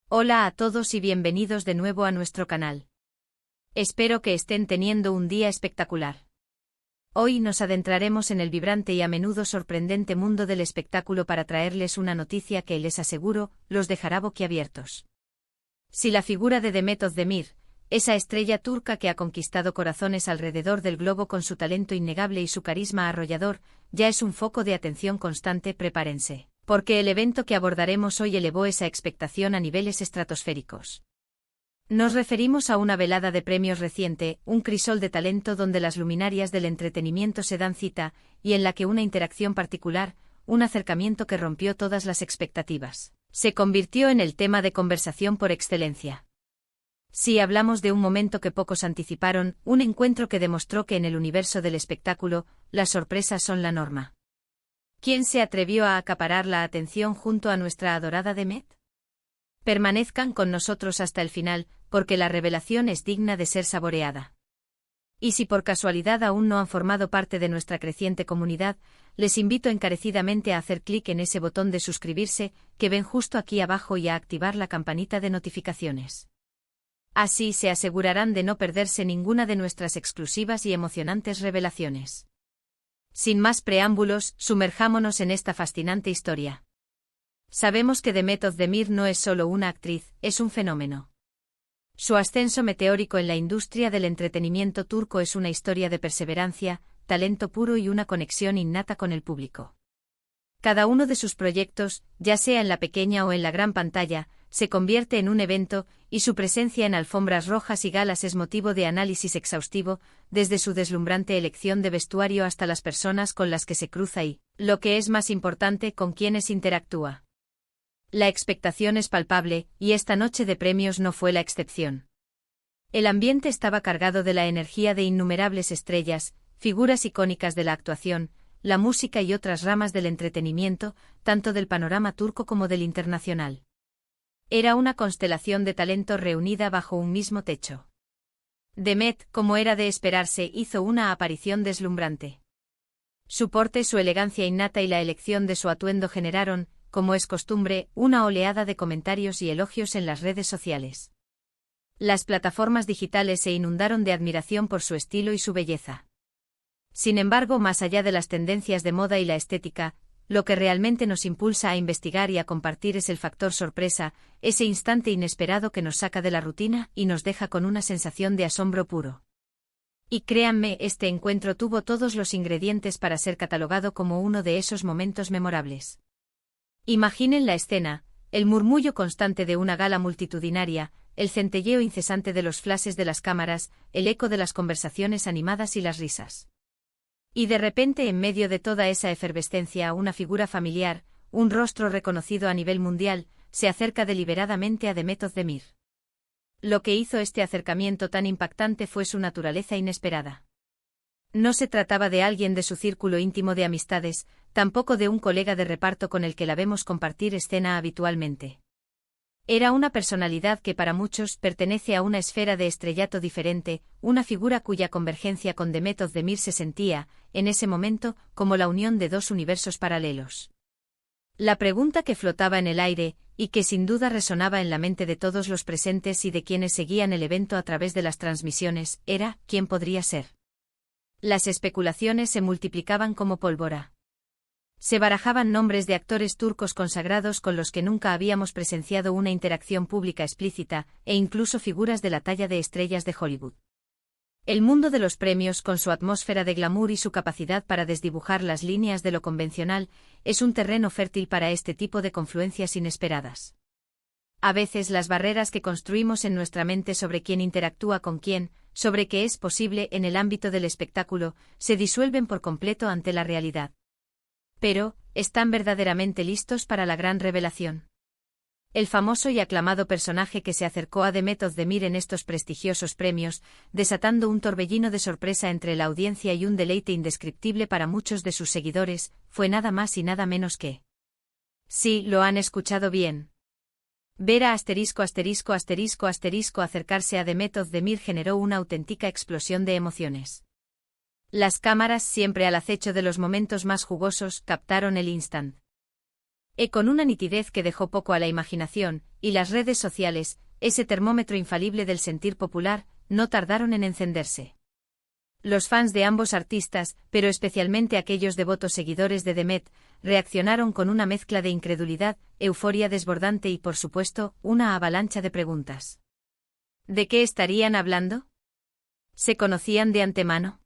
Hola a todos y bienvenidos de nuevo a nuestro canal. Espero que estén teniendo un día espectacular. Hoy nos adentraremos en el vibrante y a menudo sorprendente mundo del espectáculo para traerles una noticia que, les aseguro, los dejará boquiabiertos. Si la figura de Demet Özdemir, esa estrella turca que ha conquistado corazones alrededor del globo con su talento innegable y su carisma arrollador, ya es un foco de atención constante, prepárense, porque el evento que abordaremos hoy elevó esa expectación a niveles estratosféricos. Nos referimos a una velada de premios reciente, un crisol de talento donde las luminarias del entretenimiento se dan cita, y en la que una interacción particular, un acercamiento que rompió todas las expectativas, se convirtió en el tema de conversación por excelencia. Sí, hablamos de un momento que pocos anticiparon, un encuentro que demostró que en el universo del espectáculo, las sorpresas son la norma. ¿Quién se atrevió a acaparar la atención junto a nuestra adorada Demet? Permanezcan con nosotros hasta el final, porque la revelación es digna de ser saboreada. Y si por casualidad aún no han formado parte de nuestra creciente comunidad, les invito encarecidamente a hacer clic en ese botón de suscribirse, que ven justo aquí abajo, y a activar la campanita de notificaciones. Así se asegurarán de no perderse ninguna de nuestras exclusivas y emocionantes revelaciones. Sin más preámbulos, sumerjámonos en esta fascinante historia. Sabemos que Demet Özdemir no es solo una actriz, es un fenómeno. Su ascenso meteórico en la industria del entretenimiento turco es una historia de perseverancia, talento puro y una conexión innata con el público. Cada uno de sus proyectos, ya sea en la pequeña o en la gran pantalla, se convierte en un evento, y su presencia en alfombras rojas y galas es motivo de análisis exhaustivo, desde su deslumbrante elección de vestuario hasta las personas con las que se cruza y, lo que es más importante, con quienes interactúa. La expectación es palpable, y esta noche de premios no fue la excepción. El ambiente estaba cargado de la energía de innumerables estrellas, figuras icónicas de la actuación, la música y otras ramas del entretenimiento, tanto del panorama turco como del internacional. Era una constelación de talento reunida bajo un mismo techo. Demet, como era de esperarse, hizo una aparición deslumbrante. Su porte, su elegancia innata y la elección de su atuendo generaron, como es costumbre, una oleada de comentarios y elogios en las redes sociales. Las plataformas digitales se inundaron de admiración por su estilo y su belleza. Sin embargo, más allá de las tendencias de moda y la estética, lo que realmente nos impulsa a investigar y a compartir es el factor sorpresa, ese instante inesperado que nos saca de la rutina y nos deja con una sensación de asombro puro. Y créanme, este encuentro tuvo todos los ingredientes para ser catalogado como uno de esos momentos memorables. Imaginen la escena: el murmullo constante de una gala multitudinaria, el centelleo incesante de los flashes de las cámaras, el eco de las conversaciones animadas y las risas. Y de repente, en medio de toda esa efervescencia, una figura familiar, un rostro reconocido a nivel mundial, se acerca deliberadamente a Demet Özdemir. Lo que hizo este acercamiento tan impactante fue su naturaleza inesperada. No se trataba de alguien de su círculo íntimo de amistades, tampoco de un colega de reparto con el que la vemos compartir escena habitualmente. Era una personalidad que para muchos pertenece a una esfera de estrellato diferente, una figura cuya convergencia con Demet Özdemir se sentía, en ese momento, como la unión de dos universos paralelos. La pregunta que flotaba en el aire, y que sin duda resonaba en la mente de todos los presentes y de quienes seguían el evento a través de las transmisiones, era: ¿quién podría ser? Las especulaciones se multiplicaban como pólvora. Se barajaban nombres de actores turcos consagrados con los que nunca habíamos presenciado una interacción pública explícita, e incluso figuras de la talla de estrellas de Hollywood. El mundo de los premios, con su atmósfera de glamour y su capacidad para desdibujar las líneas de lo convencional, es un terreno fértil para este tipo de confluencias inesperadas. A veces las barreras que construimos en nuestra mente sobre quién interactúa con quién, sobre qué es posible en el ámbito del espectáculo, se disuelven por completo ante la realidad. Pero, ¿están verdaderamente listos para la gran revelación? El famoso y aclamado personaje que se acercó a Demet Özdemir en estos prestigiosos premios, desatando un torbellino de sorpresa entre la audiencia y un deleite indescriptible para muchos de sus seguidores, fue nada más y nada menos que... Sí, lo han escuchado bien. Ver a acercarse a Demet Özdemir generó una auténtica explosión de emociones. Las cámaras, siempre al acecho de los momentos más jugosos, captaron el instante. Con una nitidez que dejó poco a la imaginación, y las redes sociales, ese termómetro infalible del sentir popular, no tardaron en encenderse. Los fans de ambos artistas, pero especialmente aquellos devotos seguidores de Demet, reaccionaron con una mezcla de incredulidad, euforia desbordante y, por supuesto, una avalancha de preguntas. ¿De qué estarían hablando? ¿Se conocían de antemano?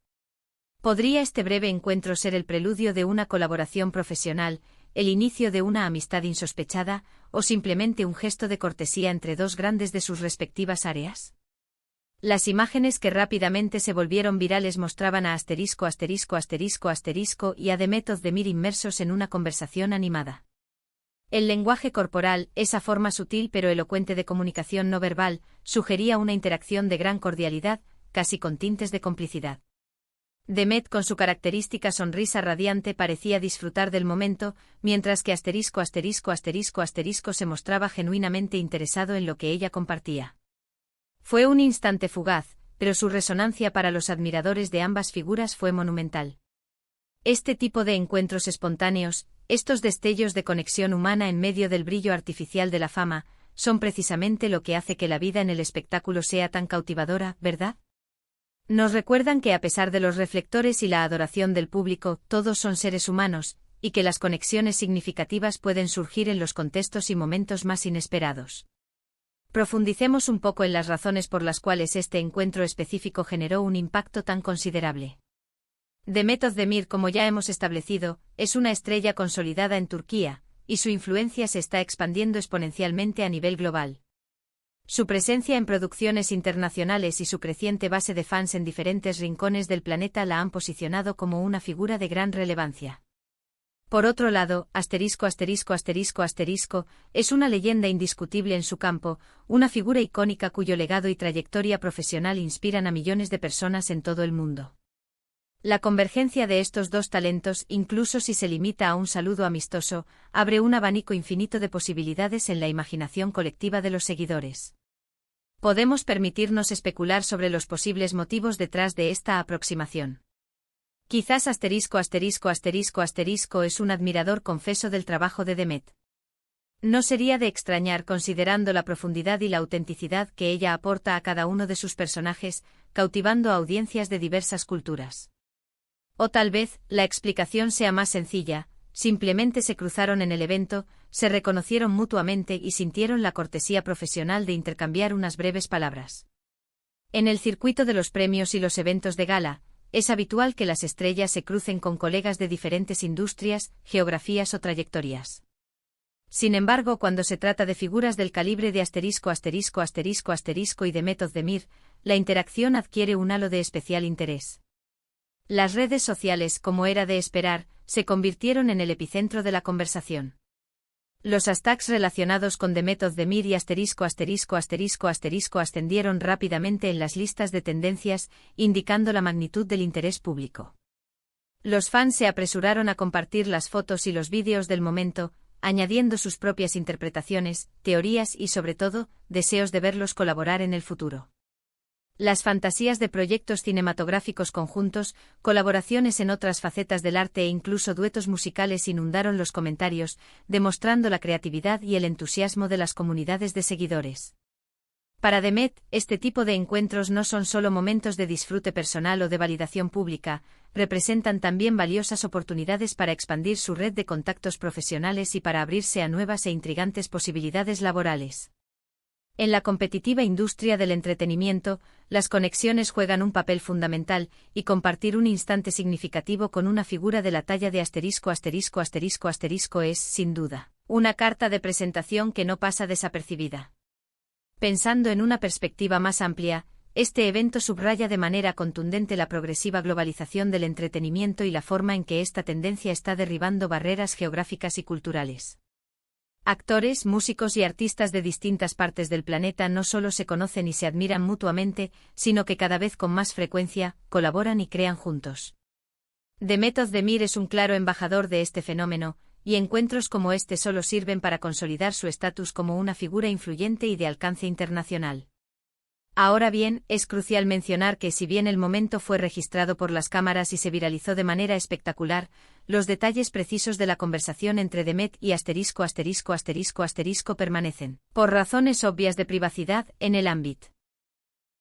¿Podría este breve encuentro ser el preludio de una colaboración profesional, el inicio de una amistad insospechada, o simplemente un gesto de cortesía entre dos grandes de sus respectivas áreas? Las imágenes que rápidamente se volvieron virales mostraban a ***** y a Demet Özdemir inmersos en una conversación animada. El lenguaje corporal, esa forma sutil pero elocuente de comunicación no verbal, sugería una interacción de gran cordialidad, casi con tintes de complicidad. Demet con su característica sonrisa radiante parecía disfrutar del momento, mientras que ***** se mostraba genuinamente interesado en lo que ella compartía. Fue un instante fugaz, pero su resonancia para los admiradores de ambas figuras fue monumental. Este tipo de encuentros espontáneos, estos destellos de conexión humana en medio del brillo artificial de la fama, son precisamente lo que hace que la vida en el espectáculo sea tan cautivadora, ¿verdad? Nos recuerdan que a pesar de los reflectores y la adoración del público, todos son seres humanos, y que las conexiones significativas pueden surgir en los contextos y momentos más inesperados. Profundicemos un poco en las razones por las cuales este encuentro específico generó un impacto tan considerable. Demet Özdemir, como ya hemos establecido, es una estrella consolidada en Turquía, y su influencia se está expandiendo exponencialmente a nivel global. Su presencia en producciones internacionales y su creciente base de fans en diferentes rincones del planeta la han posicionado como una figura de gran relevancia. Por otro lado, *******, es una leyenda indiscutible en su campo, una figura icónica cuyo legado y trayectoria profesional inspiran a millones de personas en todo el mundo. La convergencia de estos dos talentos, incluso si se limita a un saludo amistoso, abre un abanico infinito de posibilidades en la imaginación colectiva de los seguidores. Podemos permitirnos especular sobre los posibles motivos detrás de esta aproximación. Quizás ***** es un admirador confeso del trabajo de Demet. No sería de extrañar considerando la profundidad y la autenticidad que ella aporta a cada uno de sus personajes, cautivando a audiencias de diversas culturas. O tal vez, la explicación sea más sencilla, simplemente se cruzaron en el evento, se reconocieron mutuamente y sintieron la cortesía profesional de intercambiar unas breves palabras. En el circuito de los premios y los eventos de gala, es habitual que las estrellas se crucen con colegas de diferentes industrias, geografías o trayectorias. Sin embargo, cuando se trata de figuras del calibre de ***** y Demet Özdemir, la interacción adquiere un halo de especial interés. Las redes sociales, como era de esperar, se convirtieron en el epicentro de la conversación. Los hashtags relacionados con Demet Özdemir y ***** ascendieron rápidamente en las listas de tendencias, indicando la magnitud del interés público. Los fans se apresuraron a compartir las fotos y los vídeos del momento, añadiendo sus propias interpretaciones, teorías y sobre todo, deseos de verlos colaborar en el futuro. Las fantasías de proyectos cinematográficos conjuntos, colaboraciones en otras facetas del arte e incluso duetos musicales inundaron los comentarios, demostrando la creatividad y el entusiasmo de las comunidades de seguidores. Para Demet, este tipo de encuentros no son solo momentos de disfrute personal o de validación pública, representan también valiosas oportunidades para expandir su red de contactos profesionales y para abrirse a nuevas e intrigantes posibilidades laborales. En la competitiva industria del entretenimiento, las conexiones juegan un papel fundamental, y compartir un instante significativo con una figura de la talla de ***** es, sin duda, una carta de presentación que no pasa desapercibida. Pensando en una perspectiva más amplia, este evento subraya de manera contundente la progresiva globalización del entretenimiento y la forma en que esta tendencia está derribando barreras geográficas y culturales. Actores, músicos y artistas de distintas partes del planeta no solo se conocen y se admiran mutuamente, sino que cada vez con más frecuencia, colaboran y crean juntos. Demet Özdemir es un claro embajador de este fenómeno, y encuentros como este solo sirven para consolidar su estatus como una figura influyente y de alcance internacional. Ahora bien, es crucial mencionar que si bien el momento fue registrado por las cámaras y se viralizó de manera espectacular, los detalles precisos de la conversación entre Demet y **** permanecen, por razones obvias de privacidad, en el ámbito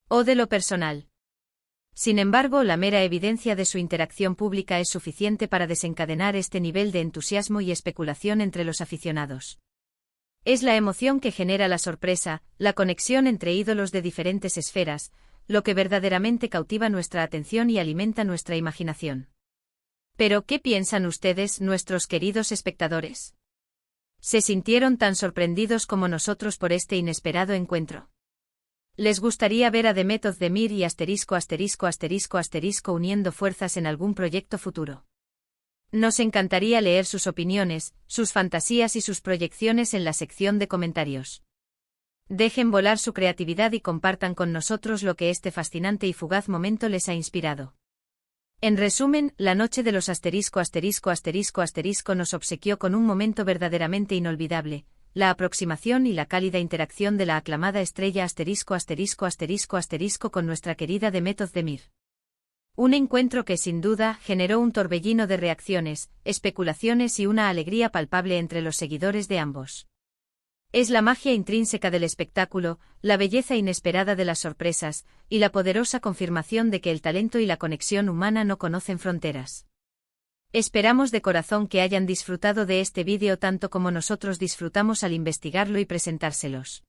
o de lo personal. Sin embargo, la mera evidencia de su interacción pública es suficiente para desencadenar este nivel de entusiasmo y especulación entre los aficionados. Es la emoción que genera la sorpresa, la conexión entre ídolos de diferentes esferas, lo que verdaderamente cautiva nuestra atención y alimenta nuestra imaginación. Pero, ¿qué piensan ustedes, nuestros queridos espectadores? ¿Se sintieron tan sorprendidos como nosotros por este inesperado encuentro? ¿Les gustaría ver a Demet Özdemir y **** uniendo fuerzas en algún proyecto futuro? Nos encantaría leer sus opiniones, sus fantasías y sus proyecciones en la sección de comentarios. Dejen volar su creatividad y compartan con nosotros lo que este fascinante y fugaz momento les ha inspirado. En resumen, la noche de los **** nos obsequió con un momento verdaderamente inolvidable, la aproximación y la cálida interacción de la aclamada estrella **** con nuestra querida Demet Özdemir. Un encuentro que sin duda generó un torbellino de reacciones, especulaciones y una alegría palpable entre los seguidores de ambos. Es la magia intrínseca del espectáculo, la belleza inesperada de las sorpresas, y la poderosa confirmación de que el talento y la conexión humana no conocen fronteras. Esperamos de corazón que hayan disfrutado de este vídeo tanto como nosotros disfrutamos al investigarlo y presentárselos.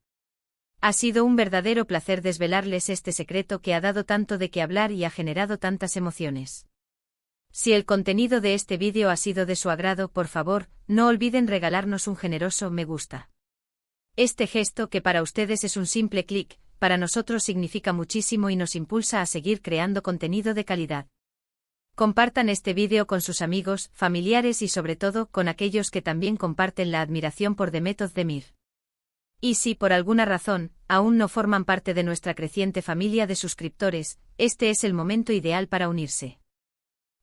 Ha sido un verdadero placer desvelarles este secreto que ha dado tanto de qué hablar y ha generado tantas emociones. Si el contenido de este vídeo ha sido de su agrado, por favor, no olviden regalarnos un generoso me gusta. Este gesto, que para ustedes es un simple clic, para nosotros significa muchísimo y nos impulsa a seguir creando contenido de calidad. Compartan este vídeo con sus amigos, familiares y sobre todo con aquellos que también comparten la admiración por Demet Özdemir. Y si por alguna razón aún no forman parte de nuestra creciente familia de suscriptores, este es el momento ideal para unirse.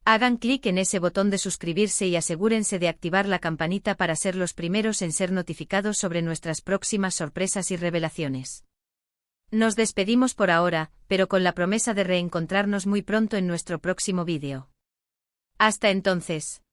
Hagan clic en ese botón de suscribirse y asegúrense de activar la campanita para ser los primeros en ser notificados sobre nuestras próximas sorpresas y revelaciones. Nos despedimos por ahora, pero con la promesa de reencontrarnos muy pronto en nuestro próximo vídeo. Hasta entonces.